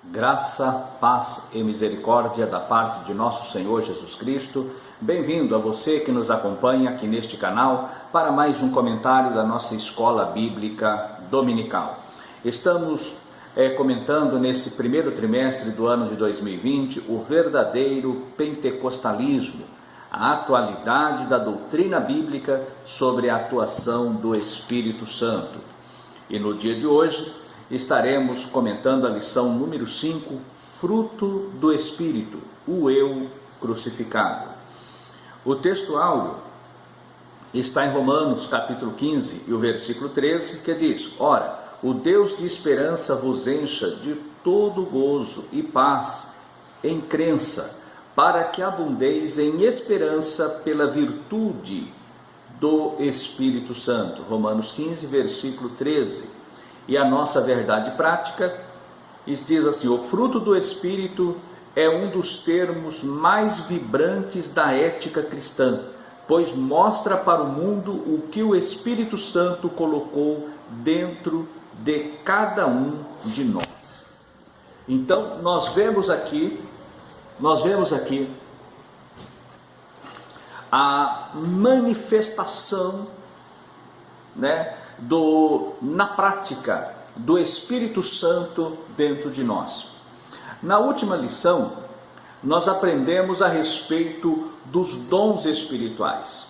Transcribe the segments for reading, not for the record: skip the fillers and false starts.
Graça, paz e misericórdia da parte de nosso Senhor Jesus Cristo. Bem-vindo a você que nos acompanha aqui neste canal para mais um comentário da nossa Escola Bíblica Dominical. Estamos comentando nesse primeiro trimestre do ano de 2020 o verdadeiro pentecostalismo, a atualidade da doutrina bíblica sobre a atuação do Espírito Santo. E no dia de hoje estaremos comentando a lição número 5, fruto do Espírito, o eu crucificado. O texto áureo está em Romanos capítulo 15 e o versículo 13, que diz: Ora, o Deus de esperança vos encha de todo gozo e paz em crença, para que abundeis em esperança pela virtude do Espírito Santo. Romanos 15, versículo 13. E a nossa verdade prática diz assim: o fruto do Espírito é um dos termos mais vibrantes da ética cristã, pois mostra para o mundo o que o Espírito Santo colocou dentro de cada um de nós. Então nós vemos aqui a manifestação, na prática do Espírito Santo dentro de nós. Na última lição, nós aprendemos a respeito dos dons espirituais.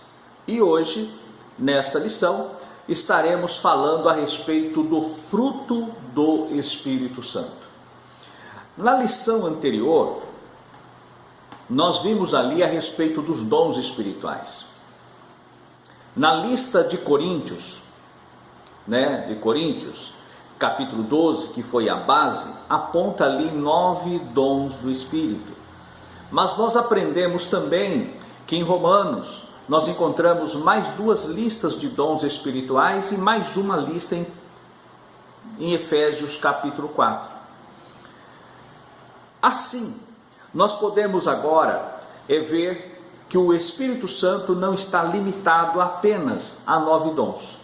E hoje, nesta lição, estaremos falando a respeito do fruto do Espírito Santo. Na lição anterior, nós vimos ali a respeito dos dons espirituais. Na lista de Coríntios, capítulo 12, que foi a base, aponta ali 9 dons do Espírito. Mas nós aprendemos também que em Romanos nós encontramos mais 2 listas de dons espirituais e mais uma lista em Efésios capítulo 4. Assim, nós podemos agora ver que o Espírito Santo não está limitado apenas a 9 dons.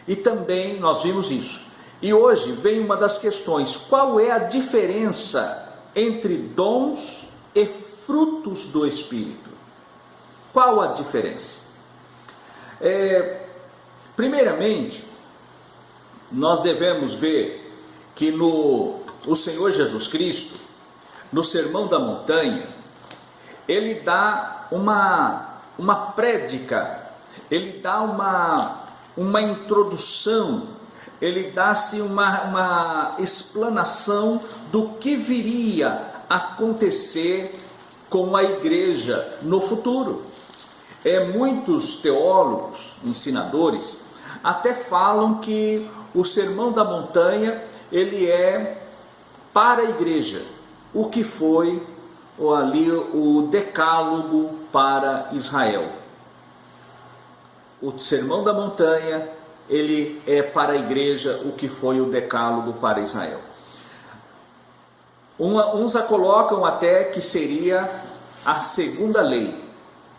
E também nós vimos isso. E hoje vem uma das questões: qual é a diferença entre dons e frutos do Espírito? Qual a diferença? Primeiramente, nós devemos ver que o Senhor Jesus Cristo, no Sermão da Montanha, ele dá uma prédica, ele dá uma introdução, ele dá-se uma explanação do que viria a acontecer com a igreja no futuro. Muitos teólogos, ensinadores, até falam que o Sermão da Montanha, ele é para a igreja o que foi ali o decálogo para Israel. O Sermão da Montanha, ele é para a igreja o que foi o decálogo para Israel. Uns a colocam até que seria a segunda lei,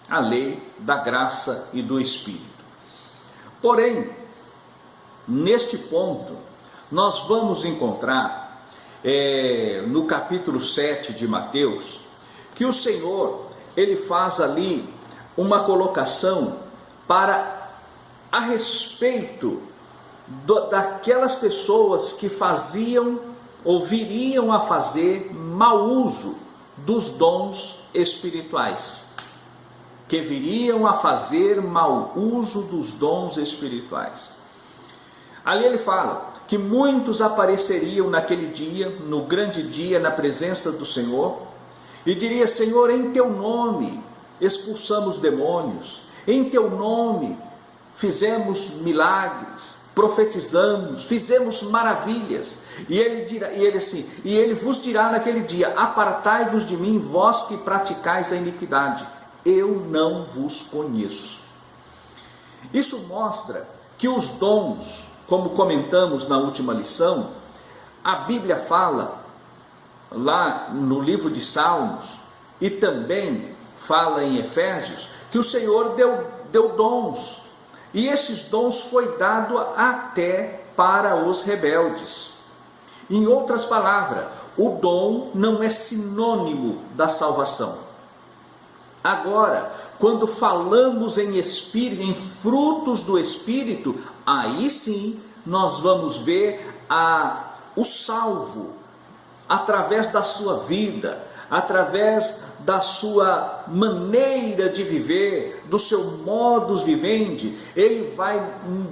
a lei da graça e do Espírito. Porém, neste ponto, nós vamos encontrar no capítulo 7 de Mateus, que o Senhor, ele faz ali uma colocação a respeito daquelas pessoas que faziam ou viriam a fazer mau uso dos dons espirituais. Que viriam a fazer mau uso dos dons espirituais. Ali ele fala que muitos apareceriam naquele dia, no grande dia, na presença do Senhor, e diria: Senhor, em teu nome expulsamos demônios, em teu nome fizemos milagres, profetizamos, fizemos maravilhas. E ele vos dirá naquele dia: apartai-vos de mim, vós que praticais a iniquidade, eu não vos conheço. Isso mostra que os dons, como comentamos na última lição, a Bíblia fala lá no livro de Salmos e também fala em Efésios que o Senhor deu dons, e esses dons foi dado até para os rebeldes. Em outras palavras, o dom não é sinônimo da salvação. Agora, quando falamos em espírito, em frutos do Espírito, aí sim nós vamos ver o salvo, através da sua vida, através da sua maneira de viver, do seu modus vivendi, ele vai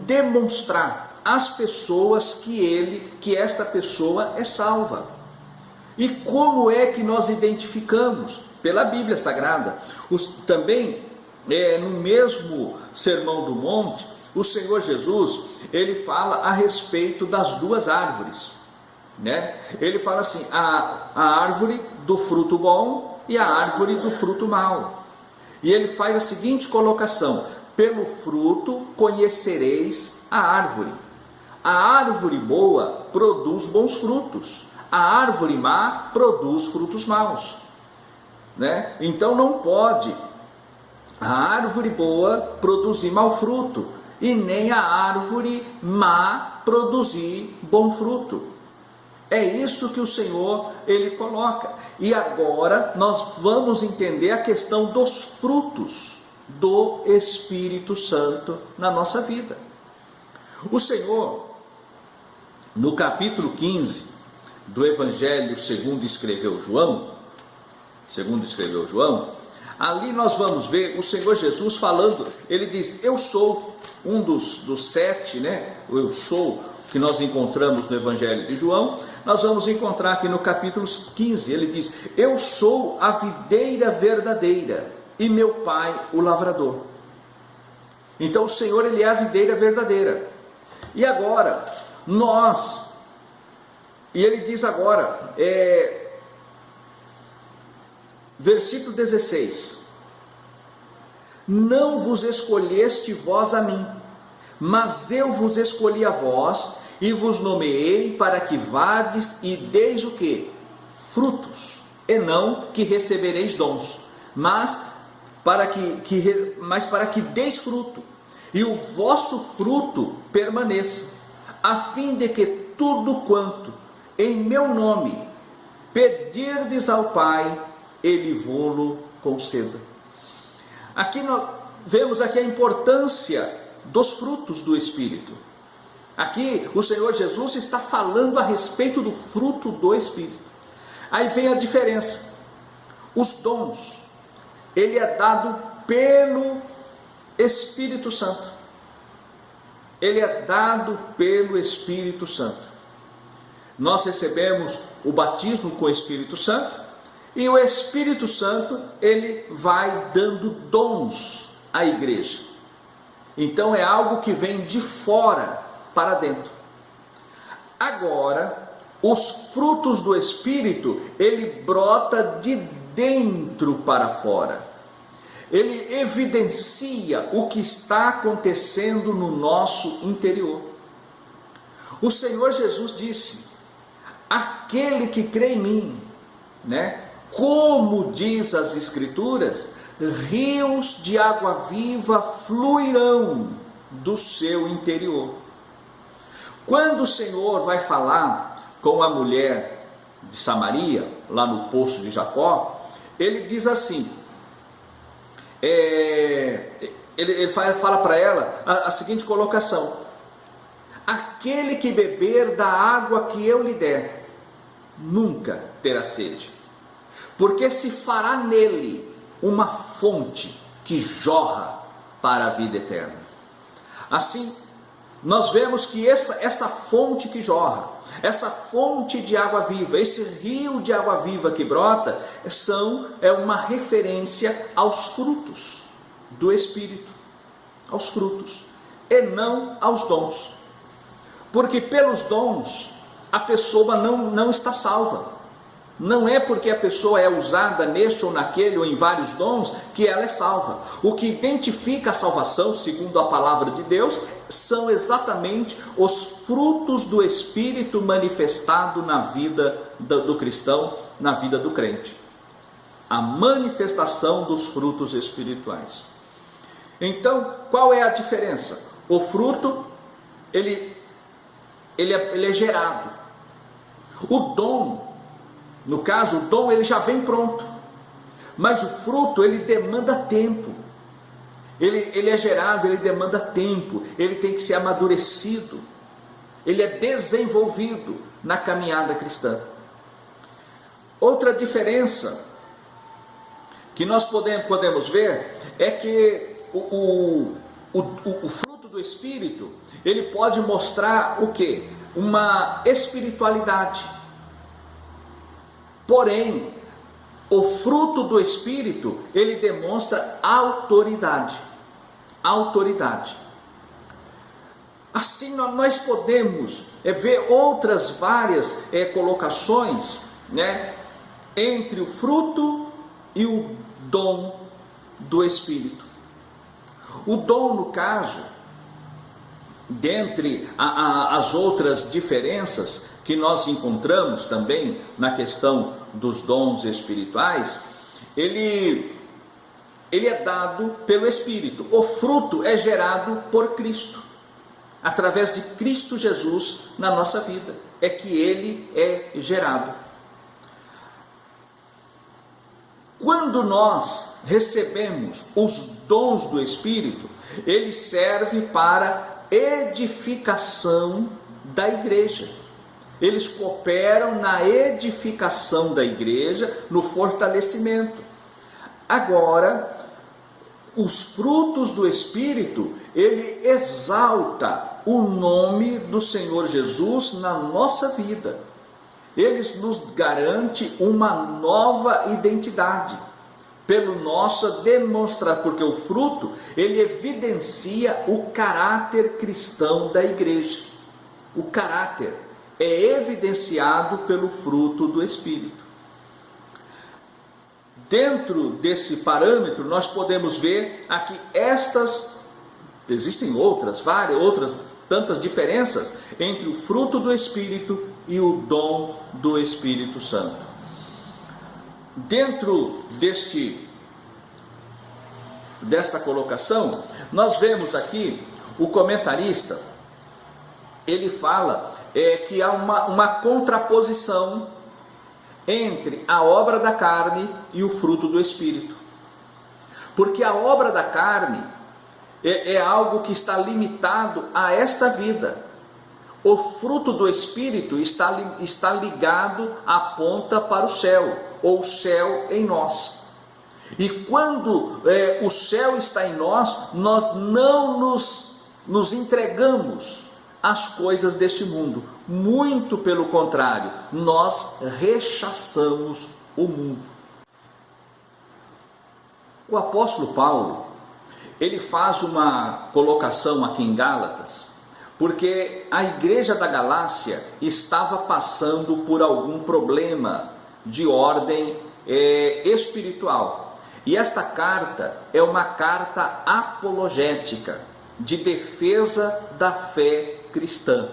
demonstrar às pessoas que esta pessoa é salva. E como é que nós identificamos? Pela Bíblia Sagrada. Também, no mesmo Sermão do Monte, o Senhor Jesus, ele fala a respeito das duas árvores, né? Ele fala assim, a árvore do fruto bom e a árvore do fruto mau. E ele faz a seguinte colocação: pelo fruto conhecereis a árvore. A árvore boa produz bons frutos, a árvore má produz frutos maus, né? Então não pode a árvore boa produzir mau fruto e nem a árvore má produzir bom fruto. É isso que o Senhor ele coloca. E agora nós vamos entender a questão dos frutos do Espírito Santo na nossa vida. O Senhor, no capítulo 15 do Evangelho segundo escreveu João, ali nós vamos ver o Senhor Jesus falando. Ele diz, eu sou um dos 7, né? Eu sou, que nós encontramos no Evangelho de João. Nós vamos encontrar aqui no capítulo 15, ele diz, eu sou a videira verdadeira e meu pai o lavrador. Então o Senhor, ele é a videira verdadeira. E agora, e ele diz agora, versículo 16, não vos escolheste vós a mim, mas eu vos escolhi a vós, e vos nomeei para que vades e deis o quê? Frutos, e não que recebereis dons, mas para que deis fruto, e o vosso fruto permaneça, a fim de que tudo quanto em meu nome pedirdes ao Pai, Ele vô-lo conceda. Aqui nós vemos aqui a importância dos frutos do Espírito. Aqui o Senhor Jesus está falando a respeito do fruto do Espírito. Aí vem a diferença. Os dons, ele é dado pelo Espírito Santo. Ele é dado pelo Espírito Santo. Nós recebemos o batismo com o Espírito Santo, e o Espírito Santo, ele vai dando dons à igreja. Então é algo que vem de fora para dentro. Agora, os frutos do Espírito, ele brota de dentro para fora. Ele evidencia o que está acontecendo no nosso interior. O Senhor Jesus disse, aquele que crê em mim, né? Como diz as Escrituras, rios de água viva fluirão do seu interior. Quando o Senhor vai falar com a mulher de Samaria, lá no poço de Jacó, ele diz assim, ele fala para ela a seguinte colocação: aquele que beber da água que eu lhe der, nunca terá sede, porque se fará nele uma fonte que jorra para a vida eterna. Assim, nós vemos que essa fonte que jorra, essa fonte de água viva, esse rio de água viva que brota, é uma referência aos frutos do Espírito, aos frutos, e não aos dons. Porque pelos dons, a pessoa não está salva. Não é porque a pessoa é usada neste ou naquele ou em vários dons que ela é salva. O que identifica a salvação, segundo a palavra de Deus, são exatamente os frutos do Espírito manifestado na vida do cristão, na vida do crente. A manifestação dos frutos espirituais. Então, qual é a diferença? O fruto, ele é gerado. O dom, No caso, o dom ele já vem pronto, mas o fruto ele demanda tempo. Ele é gerado, ele demanda tempo, ele tem que ser amadurecido, ele é desenvolvido na caminhada cristã. Outra diferença que nós podemos ver é que o fruto do Espírito, ele pode mostrar o quê? Uma espiritualidade. Porém, o fruto do Espírito, ele demonstra autoridade. Autoridade. Assim, nós podemos ver outras várias colocações, né, entre o fruto e o dom do Espírito. O dom, no caso, dentre as outras diferenças que nós encontramos também na questão dos dons espirituais, ele é dado pelo Espírito. O fruto é gerado por Cristo, através de Cristo Jesus na nossa vida, é que ele é gerado. Quando nós recebemos os dons do Espírito, ele serve para edificação da igreja. Eles cooperam na edificação da igreja, no fortalecimento. Agora, os frutos do Espírito, ele exalta o nome do Senhor Jesus na nossa vida. Eles nos garante uma nova identidade, pelo nosso demonstrar, porque o fruto, ele evidencia o caráter cristão da igreja. O caráter é evidenciado pelo fruto do Espírito. Dentro desse parâmetro, nós podemos ver aqui existem várias tantas diferenças entre o fruto do Espírito e o dom do Espírito Santo. Dentro desta colocação, nós vemos aqui o comentarista, ele fala que há uma contraposição entre a obra da carne e o fruto do Espírito. Porque a obra da carne é algo que está limitado a esta vida. O fruto do Espírito está ligado, aponta para o céu, ou o céu em nós. E quando o céu está em nós, nós não nos entregamos às coisas deste mundo. Muito pelo contrário, nós rechaçamos o mundo. O apóstolo Paulo, ele faz uma colocação aqui em Gálatas, porque a igreja da Galácia estava passando por algum problema de ordem espiritual. E esta carta é uma carta apologética, de defesa da fé cristã.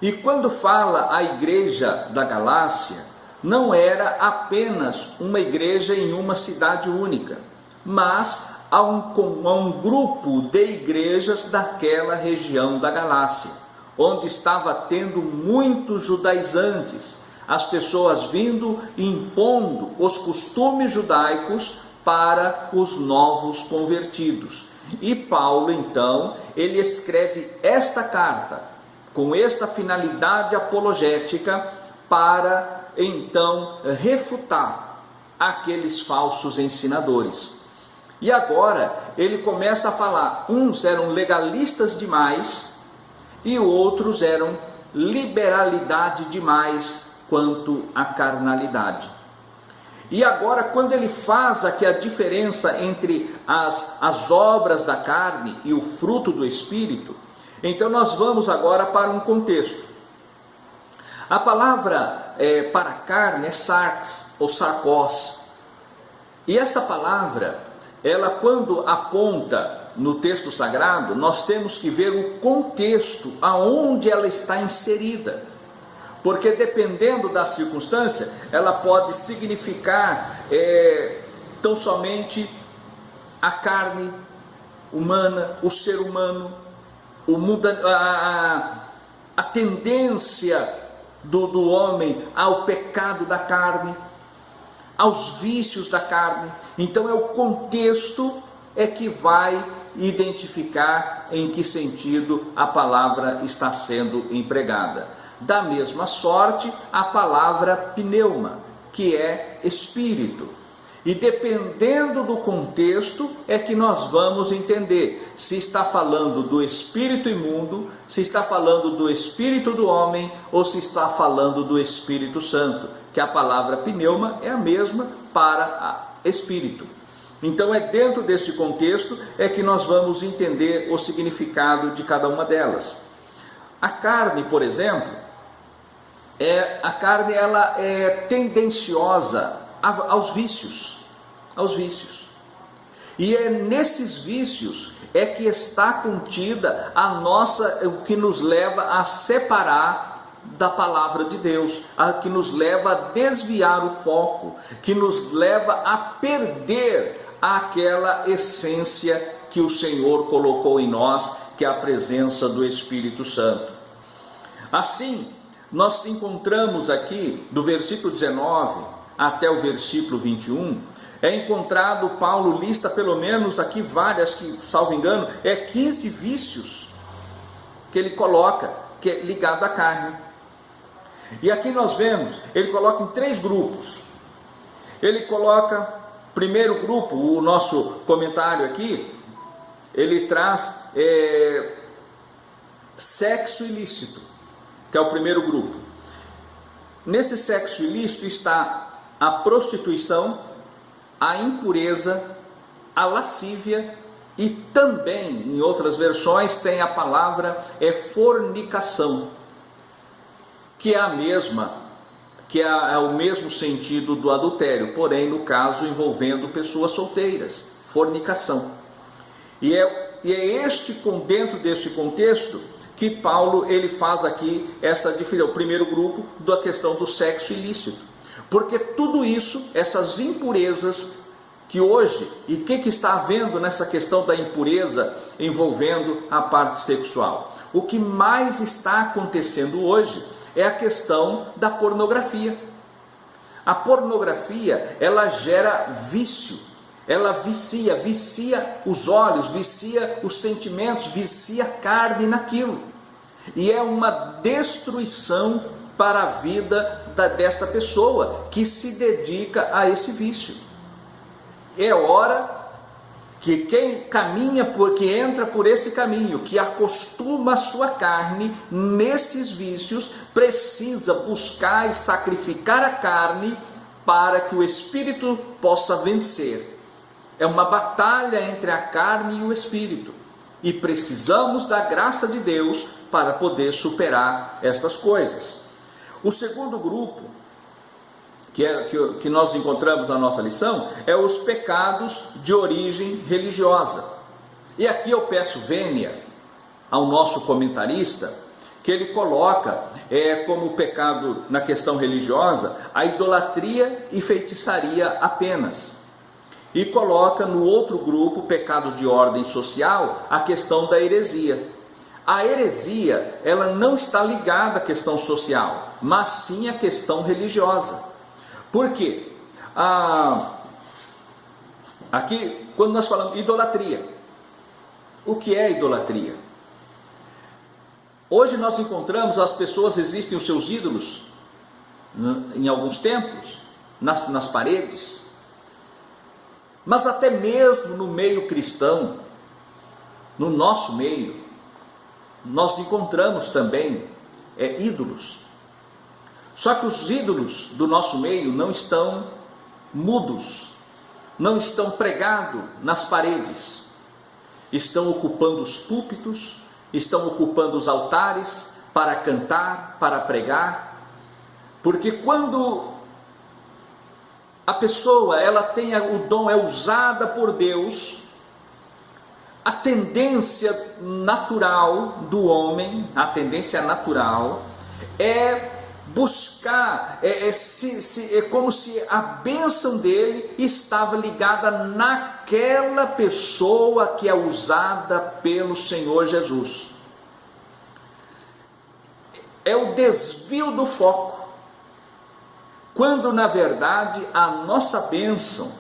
E quando fala a igreja da Galácia, não era apenas uma igreja em uma cidade única, mas a um grupo de igrejas daquela região da Galácia, onde estava tendo muitos judaizantes, as pessoas vindo e impondo os costumes judaicos para os novos convertidos. E Paulo, então, ele escreve esta carta com esta finalidade apologética para, então, refutar aqueles falsos ensinadores. E agora ele começa a falar, uns eram legalistas demais e outros eram liberalidade demais quanto à carnalidade. E agora, quando ele faz aqui a diferença entre as obras da carne e o fruto do Espírito, então nós vamos agora para um contexto. A palavra para carne é sarx ou sarkos. E esta palavra, ela quando aponta no texto sagrado, nós temos que ver o contexto aonde ela está inserida. Porque dependendo da circunstância, ela pode significar tão somente a carne humana, o ser humano, a tendência do homem ao pecado da carne, aos vícios da carne. Então é o contexto que vai identificar em que sentido a palavra está sendo empregada. Da mesma sorte, a palavra pneuma, que é espírito. E dependendo do contexto é que nós vamos entender se está falando do espírito imundo, se está falando do espírito do homem ou se está falando do Espírito Santo, que a palavra pneuma é a mesma para espírito. Então é dentro desse contexto é que nós vamos entender o significado de cada uma delas. A carne, por exemplo, ela é tendenciosa aos vícios. E é nesses vícios é que está contida o que nos leva a separar da palavra de Deus, que nos leva a desviar o foco, que nos leva a perder aquela essência que o Senhor colocou em nós, que é a presença do Espírito Santo. Assim, nós encontramos aqui, do versículo 19 até o versículo 21, é encontrado, Paulo lista pelo menos aqui várias, que salvo engano, 15 vícios que ele coloca, que é ligado à carne. E aqui nós vemos, ele coloca em 3 grupos. Ele coloca, primeiro grupo, o nosso comentário aqui, ele traz sexo ilícito, que é o primeiro grupo. Nesse sexo ilícito está a prostituição, a impureza, a lascívia e também, em outras versões, tem a palavra fornicação, que é a mesma, que é o mesmo sentido do adultério, porém no caso envolvendo pessoas solteiras, fornicação. E é dentro deste contexto que Paulo ele faz aqui essa diferença, o primeiro grupo da questão do sexo ilícito. Porque tudo isso, essas impurezas que hoje, e o que está havendo nessa questão da impureza envolvendo a parte sexual? O que mais está acontecendo hoje é a questão da pornografia. A pornografia, ela gera vício, ela vicia os olhos, vicia os sentimentos, vicia a carne naquilo. E é uma destruição para a vida desta pessoa que se dedica a esse vício. É hora que quem que entra por esse caminho, que acostuma a sua carne nesses vícios, precisa buscar e sacrificar a carne para que o espírito possa vencer. É uma batalha entre a carne e o espírito. E precisamos da graça de Deus para poder superar estas coisas. O segundo grupo, que nós encontramos na nossa lição, é os pecados de origem religiosa. E aqui eu peço vênia ao nosso comentarista, que ele coloca como pecado na questão religiosa a idolatria e feitiçaria apenas. E coloca no outro grupo, pecado de ordem social, a questão da heresia. A heresia, ela não está ligada à questão social, mas sim à questão religiosa. Por quê? Aqui, quando nós falamos idolatria, o que é idolatria? Hoje nós encontramos, as pessoas, existem os seus ídolos, em alguns templos, nas paredes, mas até mesmo no meio cristão, no nosso meio, nós encontramos também ídolos. Só que os ídolos do nosso meio não estão mudos, não estão pregados nas paredes, estão ocupando os púlpitos, estão ocupando os altares para cantar, para pregar, porque quando a pessoa ela tem o dom, é usada por Deus, a tendência natural do homem, a tendência natural é buscar, é como se a bênção dele estava ligada naquela pessoa que é usada pelo Senhor Jesus. é o desvio do foco, quando na verdade a nossa bênção,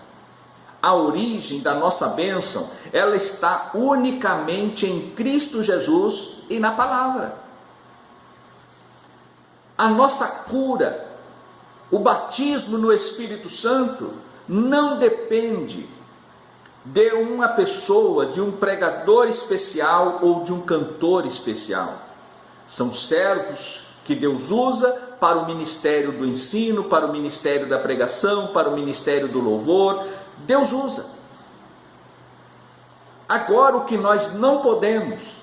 a origem da nossa bênção, ela está unicamente em Cristo Jesus e na palavra. A nossa cura, o batismo no Espírito Santo, não depende de uma pessoa, de um pregador especial ou de um cantor especial. São servos que Deus usa para o ministério do ensino, para o ministério da pregação, para o ministério do louvor. Deus usa. Agora, o que nós não podemos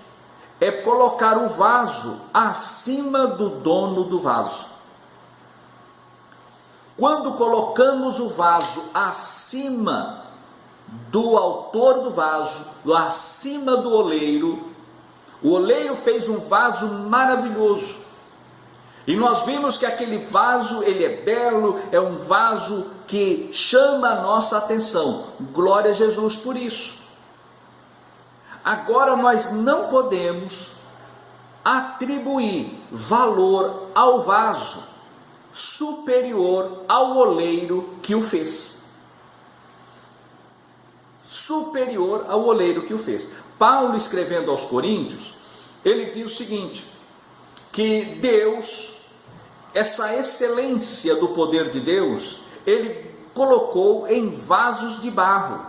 é colocar o vaso acima do dono do vaso. Quando colocamos o vaso acima do autor do vaso, acima do oleiro, o oleiro fez um vaso maravilhoso. E nós vimos que aquele vaso, ele é belo, é um vaso que chama a nossa atenção. Glória a Jesus por isso. Agora nós não podemos atribuir valor ao vaso superior ao oleiro que o fez. Superior ao oleiro que o fez. Paulo, escrevendo aos Coríntios, ele diz o seguinte, que Deus, essa excelência do poder de Deus, ele colocou em vasos de barro,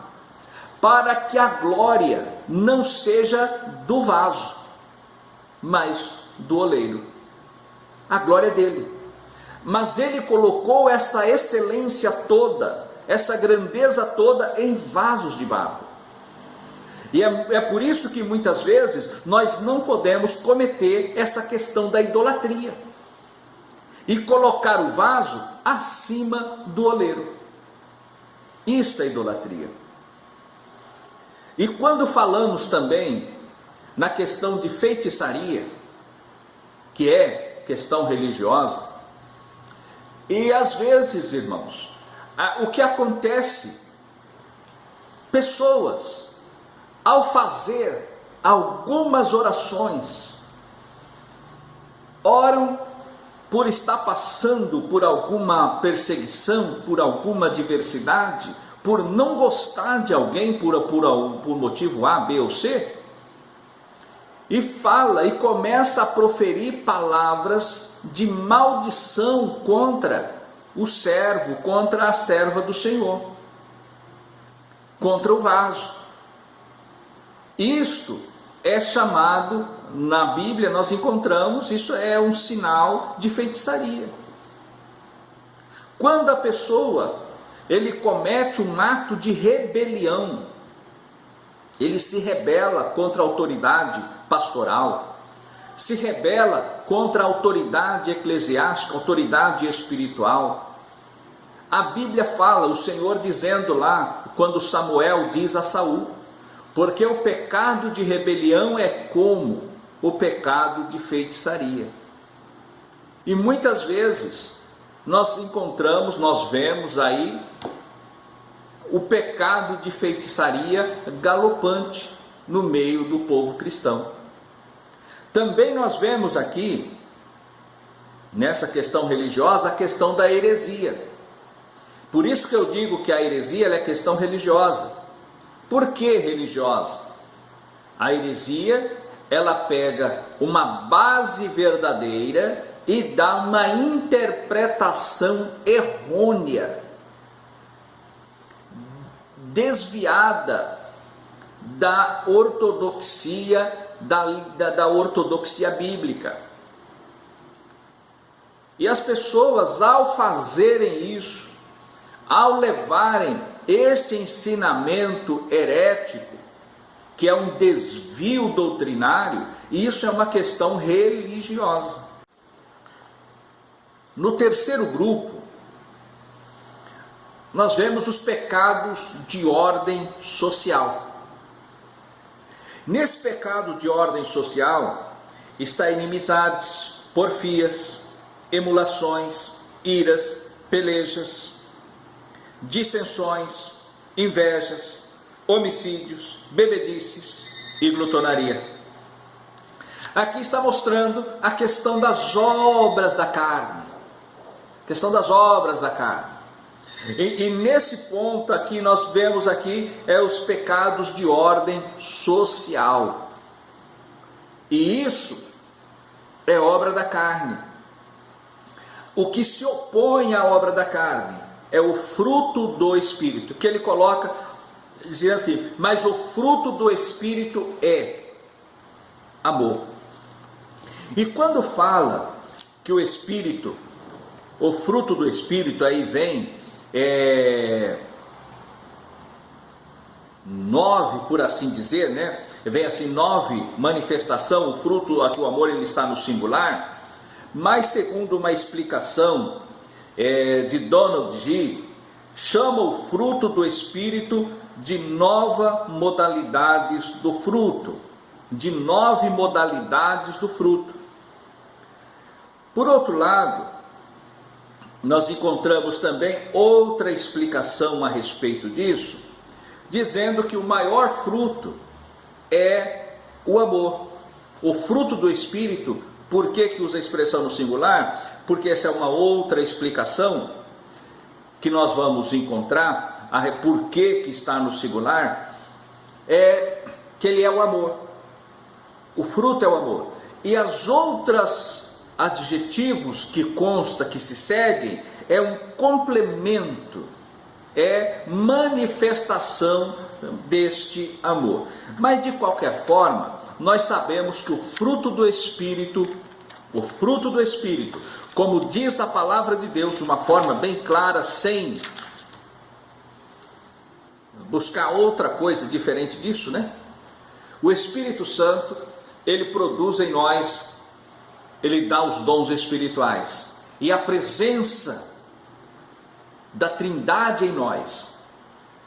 para que a glória não seja do vaso, mas do oleiro. A glória é dele. Mas ele colocou essa excelência toda, essa grandeza toda em vasos de barro. E é por isso que muitas vezes nós não podemos cometer essa questão da idolatria e colocar o vaso acima do oleiro. Isto é idolatria. E quando falamos também na questão de feitiçaria, que é questão religiosa, e às vezes, irmãos, o que acontece, pessoas, ao fazer algumas orações, oram por estar passando por alguma perseguição, por alguma adversidade, por não gostar de alguém por motivo A, B ou C, e fala e começa a proferir palavras de maldição contra o servo, contra a serva do Senhor, contra o vaso. Isto é chamado, na Bíblia nós encontramos, isso é um sinal de feitiçaria. Quando a pessoa, ele comete um ato de rebelião, ele se rebela contra a autoridade pastoral, se rebela contra a autoridade eclesiástica, autoridade espiritual. A Bíblia fala, o Senhor dizendo lá, quando Samuel diz a Saul, porque o pecado de rebelião é como o pecado de feitiçaria. E muitas vezes nós encontramos, nós vemos aí o pecado de feitiçaria galopante no meio do povo cristão. Também nós vemos aqui, nessa questão religiosa, a questão da heresia. Por isso que eu digo que a heresia ela é questão religiosa. Por que religiosa? A heresia, ela pega uma base verdadeira e dá uma interpretação errônea, desviada da ortodoxia, da ortodoxia bíblica. E as pessoas, ao fazerem isso, ao levarem este ensinamento herético, que é um desvio doutrinário, isso é uma questão religiosa. No terceiro grupo, nós vemos os pecados de ordem social. Nesse pecado de ordem social está inimizades, porfias, emulações, iras, pelejas, dissensões, invejas, homicídios, bebedices e glutonaria. Aqui está mostrando a questão das obras da carne. Questão das obras da carne. E nesse ponto aqui nós vemos aqui os pecados de ordem social. E isso é obra da carne. O que se opõe à obra da carne é o fruto do Espírito, que ele coloca, dizendo assim, mas o fruto do Espírito é amor. E quando fala que o Espírito, o fruto do Espírito, aí vem 9, por assim dizer, né? Vem assim 9 manifestação, o fruto, aqui o amor ele está no singular, mas segundo uma explicação de Donald G, chama o fruto do Espírito de 9 modalidades do fruto, de 9 modalidades do fruto. Por outro lado, nós encontramos também outra explicação a respeito disso, dizendo que o maior fruto é o amor. O fruto do Espírito, por que usa a expressão no singular? Porque essa é uma outra explicação que nós vamos encontrar, por que está no singular, é que ele é o amor. O fruto é o amor. E as outras adjetivos que consta, que se seguem, é um complemento, é manifestação deste amor. Mas de qualquer forma, nós sabemos que o fruto do Espírito, como diz a palavra de Deus de uma forma bem clara, sem buscar outra coisa diferente disso, né? O Espírito Santo, ele produz em nós, ele dá os dons espirituais, e a presença da Trindade em nós.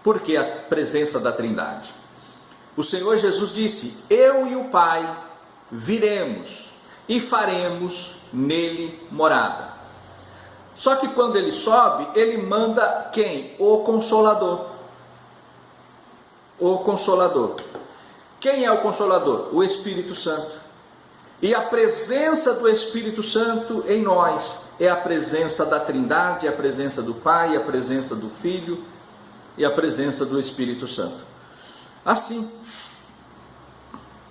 Por que a presença da Trindade? O Senhor Jesus disse, eu e o Pai viremos e faremos nele morada. Só que quando ele sobe, ele manda quem? O Consolador. O Consolador. Quem é o Consolador? O Espírito Santo. E a presença do Espírito Santo em nós é a presença da Trindade, a presença do Pai, a presença do Filho e a presença do Espírito Santo. Assim,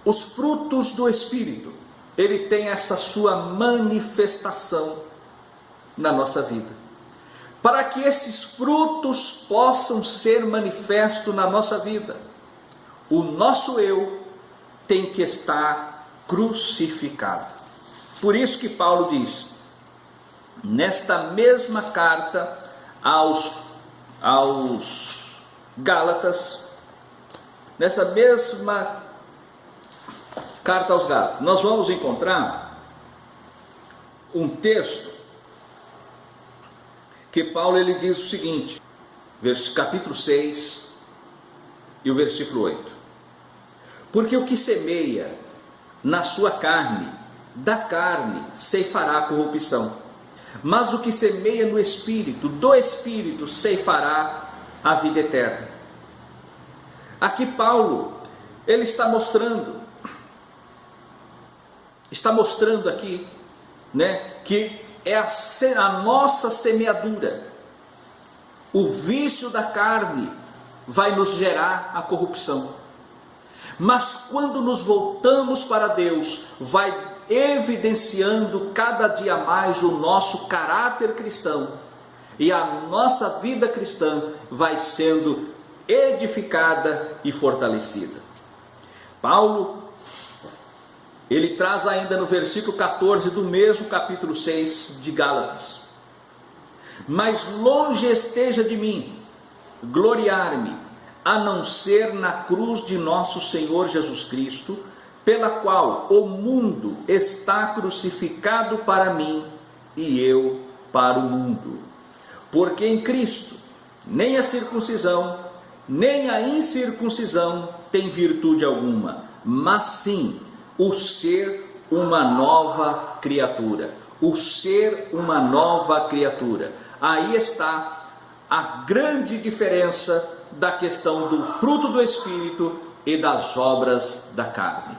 os frutos do Espírito, ele tem essa sua manifestação na nossa vida. Para que esses frutos possam ser manifestos na nossa vida, o nosso eu tem que estar crucificado. Por isso que Paulo diz, nesta mesma carta aos Gálatas, nessa mesma carta aos Gálatas, nós vamos encontrar um texto que Paulo ele diz o seguinte, capítulo 6 e o versículo 8. Porque o que semeia na sua carne, da carne ceifará a corrupção, mas o que semeia no Espírito, do Espírito ceifará a vida eterna. Aqui Paulo, ele está mostrando aqui, né, que é a nossa semeadura. O vício da carne vai nos gerar a corrupção. Mas quando nos voltamos para Deus, vai evidenciando cada dia mais o nosso caráter cristão. E a nossa vida cristã vai sendo edificada e fortalecida. Paulo, ele traz ainda no versículo 14 do mesmo capítulo 6 de Gálatas. Mas longe esteja de mim gloriar-me, a não ser na cruz de nosso Senhor Jesus Cristo, pela qual o mundo está crucificado para mim e eu para o mundo. Porque em Cristo nem a circuncisão, nem a incircuncisão tem virtude alguma, mas sim o ser uma nova criatura. O ser uma nova criatura. Aí está a grande diferença da questão do fruto do Espírito e das obras da carne.